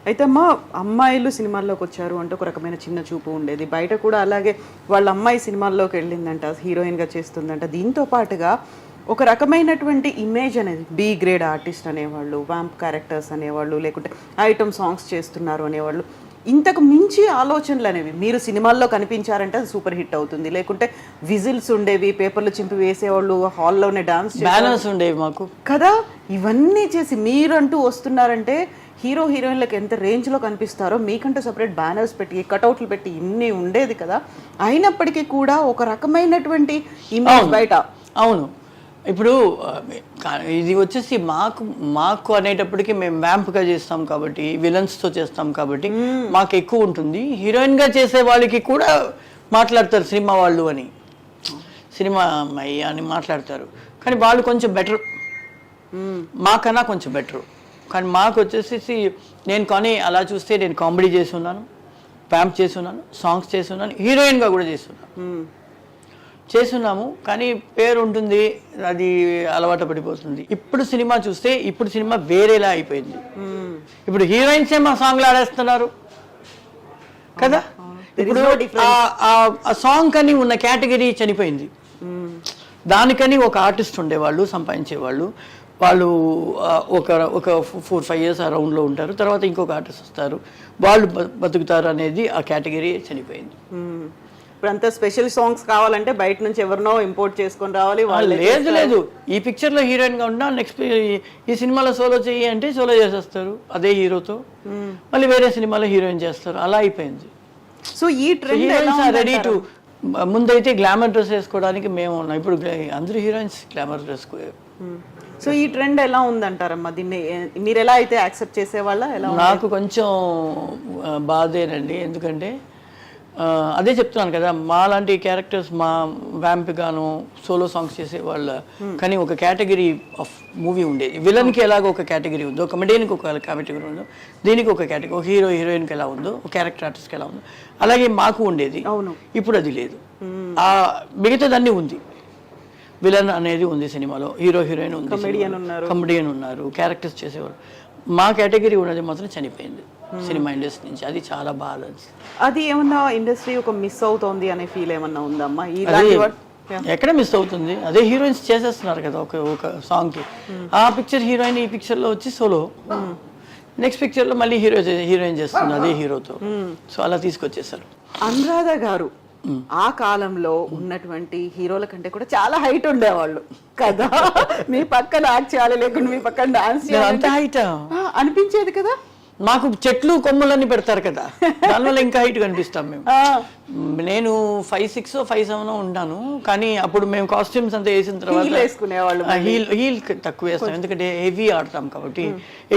అయితే అమ్మాయిలు సినిమాల్లోకి వచ్చారు అంటే ఒక రకమైన చిన్న చూపు ఉండేది. బయట కూడా అలాగే వాళ్ళ అమ్మాయి సినిమాల్లోకి వెళ్ళిందంట, హీరోయిన్గా చేస్తుందంట. దీంతో పాటుగా ఒక రకమైనటువంటి ఇమేజ్ అనేది బి గ్రేడ్ ఆర్టిస్ట్ అనేవాళ్ళు, వ్యాంప్ క్యారెక్టర్స్ అనేవాళ్ళు, లేకుంటే ఐటమ్ సాంగ్స్ చేస్తున్నారు అనేవాళ్ళు. ఇంతకు మించి ఆలోచనలు అనేవి, మీరు సినిమాల్లో కనిపించారంటే అది సూపర్ హిట్ అవుతుంది, లేకుంటే విజిల్స్ ఉండేవి, పేపర్లు చింపి వేసేవాళ్ళు, హాల్లోనే డాన్స్ ఉండేవి మాకు కదా. ఇవన్నీ చేసి మీరంటూ వస్తున్నారంటే హీరో హీరోయిన్లకు ఎంత రేంజ్లో కనిపిస్తారో, మీకంటూ సపరేట్ బ్యానర్స్ పెట్టి కటౌట్లు పెట్టి ఇన్ని ఉండేది కదా. అయినప్పటికీ కూడా ఒక రకమైనటువంటి ఇమేజ్ బయట. అవును, ఇప్పుడు ఇది వచ్చేసి మాకు అనేటప్పటికీ మేము వ్యాంప్గా చేస్తాం కాబట్టి, విలన్స్తో చేస్తాం కాబట్టి మాకు ఎక్కువ ఉంటుంది. హీరోయిన్గా చేసే వాళ్ళకి కూడా మాట్లాడతారు సినిమా వాళ్ళు అని, సినిమా అమ్మాయి అని మాట్లాడతారు. కానీ వాళ్ళు కొంచెం బెటర్, మాకన్నా కొంచెం బెటరు. కానీ మాకు వచ్చేసి నేను కానీ అలా చూస్తే నేను కామెడీ చేసి ఉన్నాను, వ్యాంప్ చేసి ఉన్నాను, సాంగ్స్ చేసి ఉన్నాను, హీరోయిన్గా కూడా చేస్తున్నాము. కానీ పేరు ఉంటుంది, అది అలవాటు పడిపోతుంది. ఇప్పుడు సినిమా చూస్తే ఇప్పుడు సినిమా వేరేలా అయిపోయింది. ఇప్పుడు హీరోయిన్సే మా సాంగ్లు ఆడేస్తున్నారు కదా. ఇప్పుడు ఆ సాంగ్ కని ఉన్న కేటగిరీ చనిపోయింది. దానికని ఒక ఆర్టిస్ట్ ఉండేవాళ్ళు, సంపాదించేవాళ్ళు. వాళ్ళు ఒక 4-5 years ఆ రౌండ్లో ఉంటారు, తర్వాత ఇంకొక ఆర్టిస్ట్ వస్తారు, వాళ్ళు బతుకుతారు అనేది ఆ కేటగిరీ చనిపోయింది. ఇప్పుడు అంతా స్పెషల్ సాంగ్స్ కావాలంటే బయట నుంచి ఎవరినో ఇంపోర్ట్ చేసుకొని రావాలి. లేదు, ఈ పిక్చర్లో హీరోయిన్గా ఉన్నా నెక్స్ట్ ఈ సినిమాలో సోలో చెయ్యి అంటే సోలో చేసేస్తారు అదే హీరోతో, మళ్ళీ వేరే సినిమాలో హీరోయిన్ చేస్తారు. అలా అయిపోయింది. సో ఈ ట్రెండ్ రెడీ టు, ముందైతే గ్లామర్ డ్రెస్ వేసుకోవడానికి మేము ఉన్నాం, ఇప్పుడు అందరూ హీరోయిన్స్ గ్లామర్ డ్రెస్. సో ఈ ట్రెండ్ ఎలా ఉందంటారమ్మా? దీన్ని మీరు ఎలా అయితే యాక్సెప్ట్ చేసేవాళ్ళ? ఎలా? నాకు కొంచెం బాధేనండి, ఎందుకంటే అదే చెప్తున్నాను కదా, మా లాంటి క్యారెక్టర్స్ మా వ్యాంప్ గాను సోలో సాంగ్స్ చేసేవాళ్ళ కానీ ఒక కేటగిరీ ఆఫ్ మూవీ ఉండేది. విలన్కి ఎలాగో ఒక కేటగిరీ ఉందో, కమెడియన్కి ఒక కేటగిరీ ఉందో, దీనికి ఒక కేటగిరీ, ఒక హీరో హీరోయిన్కి ఎలా ఉందో, ఒక క్యారెక్టర్ ఆర్టిస్ట్కి ఎలా ఉందో, అలాగే మాకు ఉండేది. ఇప్పుడు అది లేదు. మిగతాదన్నీ ఉంది. విలన్ అనేది ఉంది సినిమాలో, హీరో హీరోయిన్ ఉంది, కమెడియన్ ఉన్నారు, క్యారెక్టర్స్ చేసేవారు. మా కేటగిరీ ఉన్నది మాత్రం చనిపోయింది సినిమా ఇండస్ట్రీ నుంచి. అది చాలా బాధ. అది ఏమన్నా ఇండస్ట్రీ ఒక మిస్ అవుతోంది అనే ఫీల్ ఏమన్నా ఉందమ్మా? ఎక్కడ మిస్ అవుతుంది? అదే హీరోయిన్స్ చేసేస్తున్నారు కదా ఒక సాంగ్కి. ఆ పిక్చర్ హీరోయిన్ ఈ పిక్చర్లో వచ్చి సోలో, నెక్స్ట్ పిక్చర్లో మళ్ళీ హీరోయిన్ చేస్తుంది అదే హీరోతో. సో అలా తీసుకొచ్చేసారు. అనురాధ గారు ఆ కాలంలో ఉన్నటువంటి హీరోల కంటే కూడా చాలా హైట్ ఉండేవాళ్ళు కదా. మీ పక్కన యాక్ట్ చేయాలి, లేకుంటే మీ పక్కన డాన్స్ చేయాలి, అంత హైట్ అనిపించేది కదా. మాకు చెట్లు కొమ్ములన్నీ పెడతారు కదా, దానివల్ల ఇంకా హైట్ కనిపిస్తాం మేము. నేను 5'6" 5'7" ఉంటాను. కానీ అప్పుడు మేము కాస్ట్యూమ్స్ అంతా వేసిన తర్వాత హీల్ తక్కువ వేస్తాం, ఎందుకంటే హెవీ ఆడతాం కాబట్టి.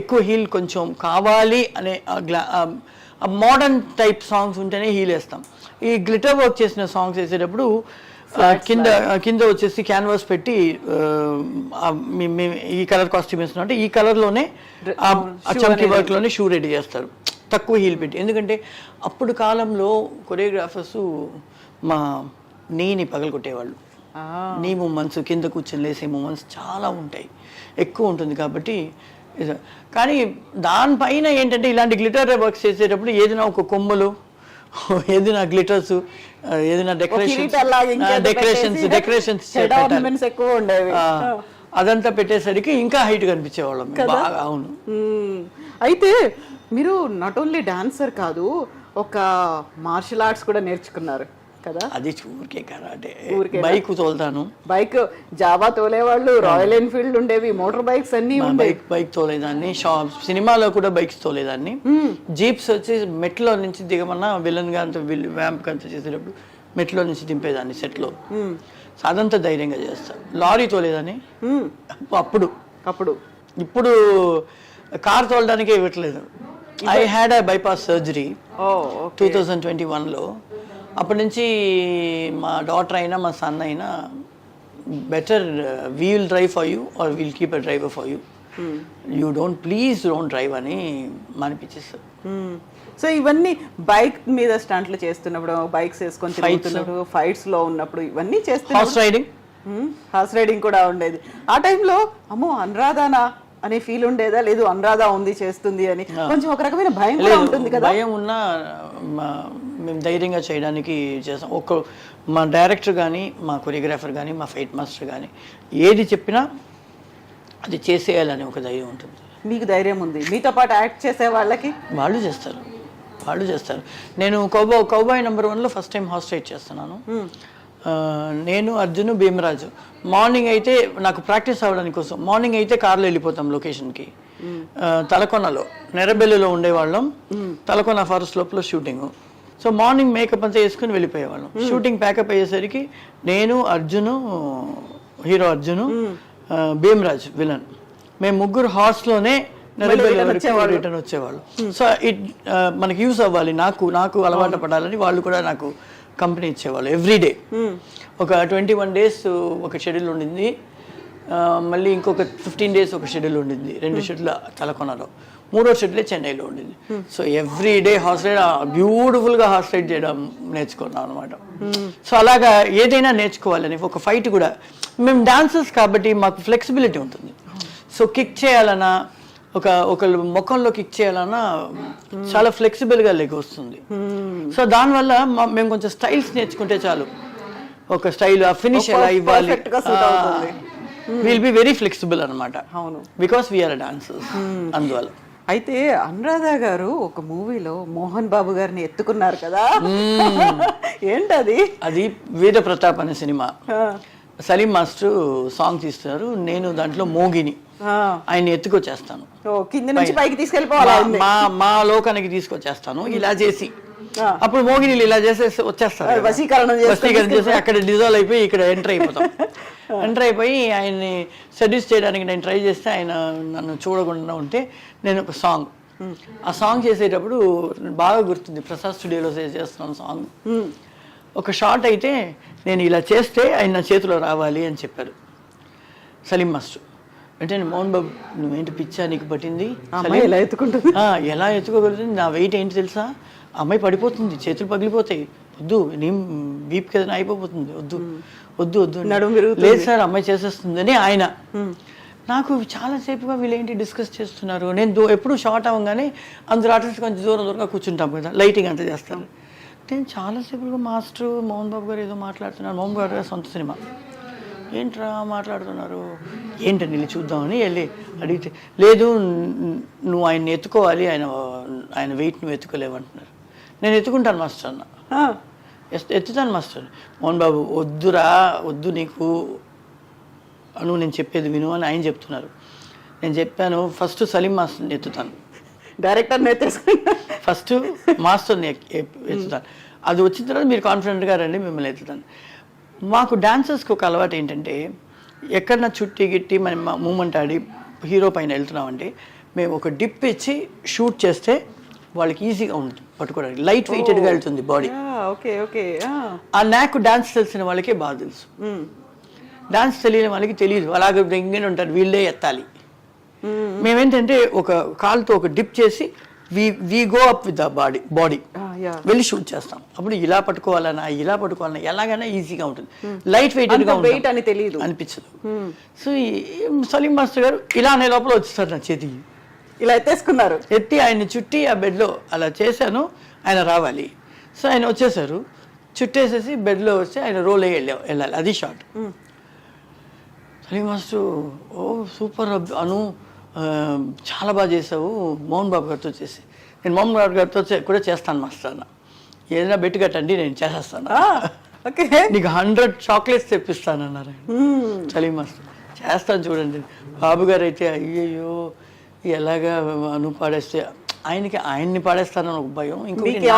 ఎక్కువ హీల్ కొంచెం కావాలి అనే మోడర్న్ టైప్ సాంగ్స్ ఉంటేనే హీల్ వేస్తాం. ఈ గ్లిటర్ వర్క్ చేసిన సాంగ్స్ వేసేటప్పుడు కింద వచ్చేసి క్యాన్వాస్ పెట్టి ఈ కలర్ కాస్ట్యూమ్ వేస్తున్నాం అంటే ఈ కలర్లోనే చమ్కీ వర్క్లోనే షూ రెడీ చేస్తారు, తక్కువ హీల్ పెట్టి. ఎందుకంటే అప్పుడు కాలంలో కొరియోగ్రాఫర్స్ మా నీని పగలగొట్టేవాళ్ళు. నీ మూమెంట్స్, కింద కూర్చొని లేసే మూమెంట్స్ చాలా ఉంటాయి, ఎక్కువ ఉంటుంది కాబట్టి. కానీ దానిపైన ఏంటంటే ఇలాంటి గ్లిటర్ వర్క్స్ చేసేటప్పుడు ఏదైనా ఒక కొమ్మలు, ఏదైనా గ్లిటర్స్, ఏదైనా డెకరేషన్స్ అదంతా పెట్టేసరికి ఇంకా హైట్ కనిపించేవాళ్ళం బాగా. అవును. అయితే మీరు నాట్ ఓన్లీ డాన్సర్ కాదు, ఒక మార్షల్ ఆర్ట్స్ కూడా నేర్చుకున్నారు కదా. అది ఊరికే కరాటే, బైక్ తోలుతాను. బైక్ జావా తోలేవాళ్ళు, రాయల్ ఎన్ఫీల్డ్ ఉండేవి, మోటార్ బైక్స్ అన్ని బైక్ తోలేదాన్ని. సినిమాలో కూడా బైక్స్ తోలేదాన్ని. జీప్స్ వచ్చి మెట్లో నుంచి దిగమన్నా విలన్ గా అంత వ్యాంప్ అంతా చేసేటప్పుడు మెట్లో నుంచి దింపేదాన్ని సెట్లో. అదంతా ధైర్యంగా చేస్తాను. లారీ తోలేదాన్ని అప్పుడు. ఇప్పుడు కార్ తోలడానికే ఇవ్వట్లేదు. I had a bypass surgery 2021లో. అప్పటి నుంచి మా డాటర్ అయినా మా సన్ అయినా better we will drive for you or will keep a driver for you, you please don't drive అని అనిపించేస్తారు. సో ఇవన్నీ బైక్ మీద స్టంట్లు చేస్తున్నప్పుడు, బైక్స్ వేసుకొని తిరుగుతున్నప్పుడు, ఫైట్స్ లో ఉన్నప్పుడు ఇవన్నీ చేస్తున్నారు. హార్స్ రైడింగ్ కూడా ఉండేది ఆ టైంలో. అమ్మో అనురాధానా అనే ఫీల్ ఉండేదా? లేదు అనురాధ ఉంది చేస్తుంది అని కొంచెం ఒక రకమైన భయం కూడా ఉంటుంది కదా? భయం ఉన్నా మేము ధైర్యంగా చేయడానికి చేస్తాం. మా డైరెక్టర్ కానీ, మా కొరియోగ్రాఫర్ కానీ, మా ఫైట్ మాస్టర్ కానీ ఏది చెప్పినా అది చేసేయాలని ఒక ధైర్యం ఉంటుంది. మీకు ధైర్యం ఉంది, మీతో పాటు యాక్ట్ చేసే వాళ్ళకి? వాళ్ళు చేస్తారు. నేను కౌబాయ్ నెంబర్ 1లో ఫస్ట్ టైం హాస్ట్ రైట్ చేస్తున్నాను. నేను, అర్జున్, భీమరాజు. మార్నింగ్ అయితే నాకు ప్రాక్టీస్ అవ్వడానికి కోసం మార్నింగ్ అయితే కార్లో వెళ్ళిపోతాం లొకేషన్కి. తలకొనలో నెరబెల్లిలో ఉండేవాళ్ళం. తలకొన ఫారెస్ట్ లోపల షూటింగ్. సో మార్నింగ్ మేకప్ అంతా వేసుకుని వెళ్ళిపోయేవాళ్ళం. షూటింగ్ ప్యాకప్ అయ్యేసరికి నేను, అర్జును, హీరో అర్జును, భీమరాజ్ విలన్, మేము ముగ్గురు హార్స్లోనే రిటర్న్ వచ్చేవాళ్ళు. సో మనకి యూస్ అవ్వాలి, నాకు అలవాటు పడాలని వాళ్ళు కూడా నాకు కంపెనీ ఇచ్చేవాళ్ళు ఎవ్రీడే. ఒక 21 days ఒక షెడ్యూల్ ఉండింది, మళ్ళీ ఇంకొక 15 days ఒక షెడ్యూల్ ఉండింది. 2 షెడ్యూల్ తలకొనలో, 3వ షెడ్యూలే చెన్నైలో ఉండింది. సో ఎవ్రీడే హార్స్ రైడ్, బ్యూటిఫుల్గా హార్స్ రైడ్ చేయడం నేర్చుకున్నాం అనమాట. సో అలాగా ఏదైనా నేర్చుకోవాలని ఒక ఫైట్ కూడా. మేము డాన్సర్స్ కాబట్టి మాకు ఫ్లెక్సిబిలిటీ ఉంటుంది. సో కిక్ చేయాలన్నా, ఒకళ్ళు ముఖంలో కిక్ చేయాలన్నా చాలా ఫ్లెక్సిబుల్గా లెగ్ వస్తుంది. సో దానివల్ల మేము కొంచెం స్టైల్స్ నేర్చుకుంటే చాలు. ఒక స్టైల్, ఆ ఫినిష్ ఎలా ఇవ్వాలి, విల్ బి వెరీ ఫ్లెక్సిబుల్ అనమాట. అవును, బికాస్ వీఆర్ డాన్సర్స్. అందువల్ల. అయితే అనురాధ గారు ఒక మూవీలో మోహన్ బాబు గారిని ఎత్తుకున్నారు కదా, ఏంటది? అది వీర ప్రతాప్ అనే సినిమా. సలీం మాస్టర్ సాంగ్ తీస్తున్నారు, నేను దాంట్లో మోగిని ఆయన ఎత్తుకొచ్చేస్తాను, కింద నుంచి పైకి తీసుకెళ్ళిపోవాలి, మా లోకానికి తీసుకొచ్చేస్తాను ఇలా చేసి. అప్పుడు మోగినీళ్ళు ఇలా చేసేసి వచ్చేస్తారు, వశీకరణ చేసి అక్కడ డిజాల్వ్ అయిపోయి ఇక్కడ ఎంటర్ అయిపోతాం. ఎంటర్ అయిపోయి ఆయన్ని సెడ్యూస్ చేయడానికి నేను ట్రై చేస్తే ఆయన నన్ను చూడకుండా ఉంటే నేను ఒక సాంగ్, ఆ సాంగ్ చేసేటప్పుడు బాగా గుర్తుంది, ప్రసాద్ స్టూడియోలో చేస్తున్నాను సాంగ్. ఒక షార్ట్ అయితే నేను ఇలా చేస్తే ఆయన నా చేతిలో రావాలి అని చెప్పారు సలీం మాస్టర్. అంటే మోహన్ బాబు, నువ్వేంటి పిచ్చా నీకు పట్టింది, ఎలా ఎత్తుకుంటుంది, ఎలా ఎత్తుకోగలుగుతుంది, నా వెయిట్ ఏంటి తెలుసా, అమ్మాయి పడిపోతుంది, చేతులు పగిలిపోతాయి, వద్దు, నీ బీప్ కదా అయిపోతుంది, వద్దు వద్దు వద్దు, లేదు సార్ అమ్మాయి చేసేస్తుంది అని ఆయన. నాకు చాలాసేపుగా వీళ్ళేంటి డిస్కస్ చేస్తున్నారు. నేను ఎప్పుడు షార్ట్ అవ్వగానే అందరూ ఆర్టిస్ట్ కొంచెం దూరంగా కూర్చుంటాం కదా, లైటింగ్ అంతా చేస్తాను. నేను చాలాసేపుగా మాస్టర్ మోహన్ బాబు గారు ఏదో మాట్లాడుతున్నారు, మోహన్ బాబు గారు సొంత సినిమా, ఏంట్రా మాట్లాడుతున్నారు, ఏంటని వెళ్ళి చూద్దామని వెళ్ళి అడిగితే, లేదు నువ్వు ఆయన్ని ఎత్తుకోవాలి, ఆయన వెయిట్ నువ్వు ఎత్తుకోలేవంటున్నారు. నేను ఎత్తుకుంటాను మాస్టర్ అన్న, ఎత్తుతాను మాస్టర్. మోహన్ బాబు, వద్దురా వద్దు, నీకు నువ్వు నేను చెప్పేది విను అని ఆయన చెప్తున్నారు. నేను చెప్పాను, ఫస్ట్ సలీం మాస్టర్ని ఎత్తుతాను, డైరెక్టర్ని ఫస్ట్ మాస్టర్ని ఎత్తుతాను, అది వచ్చిన తర్వాత మీరు కాన్ఫిడెంట్గా రండి, మిమ్మల్ని ఎత్తుతాను. మాకు డాన్సర్స్కి ఒక అలవాటు ఏంటంటే, ఎక్కడన్నా చుట్టి గిట్టి మనం మూమెంట్ ఆడి హీరో పైన వెళ్తున్నామంటే మేము ఒక డిప్ ఇచ్చి షూట్ చేస్తే వాళ్ళకి ఈజీగా ఉంటుంది పట్టుకోవడానికి, లైట్ వెయిటెడ్గా వెళ్తుంది బాడీ. ఆ నాకు డాన్స్ తెలిసిన వాళ్ళకే బాగా తెలుసు, డాన్స్ తెలియని వాళ్ళకి తెలియదు, అలాగే ఇంకేనే ఉంటారు, వీళ్ళే ఎత్తాలి. మేమేంటంటే ఒక కాలుతో ఒక డిప్ చేసి we go up with the body వెళ్ళి షూట్ చేస్తాం. అప్పుడు ఇలా పట్టుకోవాలన్నా ఎలాగైనా ఈజీగా ఉంటుంది, లైట్ వెయిటెడ్గా వెయిట్ అని తెలియదు అనిపించదు. సో సలీం మాస్టర్ గారు ఇలా అనే లోపల వచ్చేస్తారు నా చేతికి, ఇలా ఎత్తేసుకున్నారు, ఎత్తి ఆయన్ని చుట్టి ఆ బెడ్లో అలా చేశాను, ఆయన రావాలి. సో ఆయన వచ్చేసారు, చుట్టేసేసి బెడ్లో వచ్చి ఆయన రోల్ అయ్యి వెళ్ళాలి, అది షార్ట్. సలీం మాస్టర్, ఓ సూపర్ అను, చాలా బాగా చేసావు మోహన్ బాబు గారితో చేసి. నేను మోహన్ బాబు గారితో కూడా చేస్తాను మాస్టర్ అన్న, ఏదైనా బెట్టు కట్టండి నేను చేసేస్తాను, నీకు 100 chocolates తెప్పిస్తానన్నారు సలీం మాస్టర్. చేస్తాను చూడండి. బాబు గారు అయితే అయ్యయ్యో ఎలాగా నువ్వు పాడేస్తే ఆయన్ని పాడేస్తానని ఒక భయం, ఇంకొకటి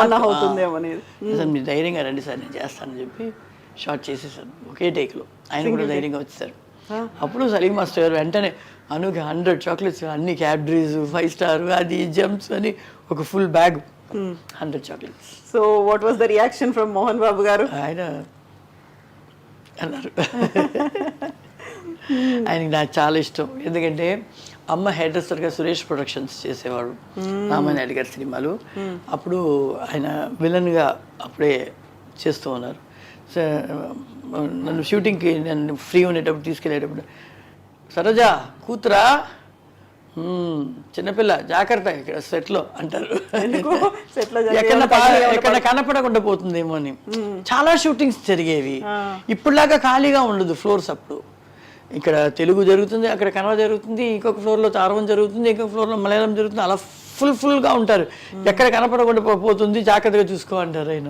అసలు మీరు ధైర్యంగా రండి సార్ నేను చేస్తానని చెప్పి షార్ట్ చేసేసాను ఒకే టేక్లో. ఆయన కూడా ధైర్యంగా వచ్చేసారు. అప్పుడు సలీం మాస్టర్ గారు వెంటనే అనుకి 100 chocolates, అన్ని క్యాడ్బరీస్, 5 star, అది జంప్స్ అని ఒక full bag 100 chocolates. So what was the reaction from Mohan Babu గారు? ఆయన అన్నారు ఆయనకి నాకు చాలా ఇష్టం, ఎందుకంటే అమ్మ హెయిర్ డ్రెస్సర్గా సురేష్ ప్రొడక్షన్స్ చేసేవాడు రామానాయుడు గారి సినిమాలు. అప్పుడు ఆయన విలన్గా అప్పుడే చేస్తూ ఉన్నారు. సో నన్ను షూటింగ్కి నన్ను ఫ్రీ ఉండేటప్పుడు తీసుకెళ్ళేటప్పుడు, సరోజా కూతురా చిన్నపిల్ల జాగ్రత్త ఇక్కడ సెట్ లో అంటారు. ఎందుకు set లో ఎక్కడ కనపడకుండా పోతుందేమో అని. చాలా షూటింగ్స్ జరిగేవి. ఇప్పుడులాగా ఖాళీగా ఉండదు ఫ్లోర్స్ అప్పుడు. ఇక్కడ తెలుగు జరుగుతుంది, అక్కడ కన్నడ జరుగుతుంది, ఇంకొక ఫ్లోర్లో తారవం జరుగుతుంది, ఇంకొక ఫ్లోర్లో మలయాళం జరుగుతుంది. అలా ఫుల్గా ఉంటారు. ఎక్కడ కనపడకుండా పోతుంది, జాగ్రత్తగా చూసుకో అంటారు ఆయన.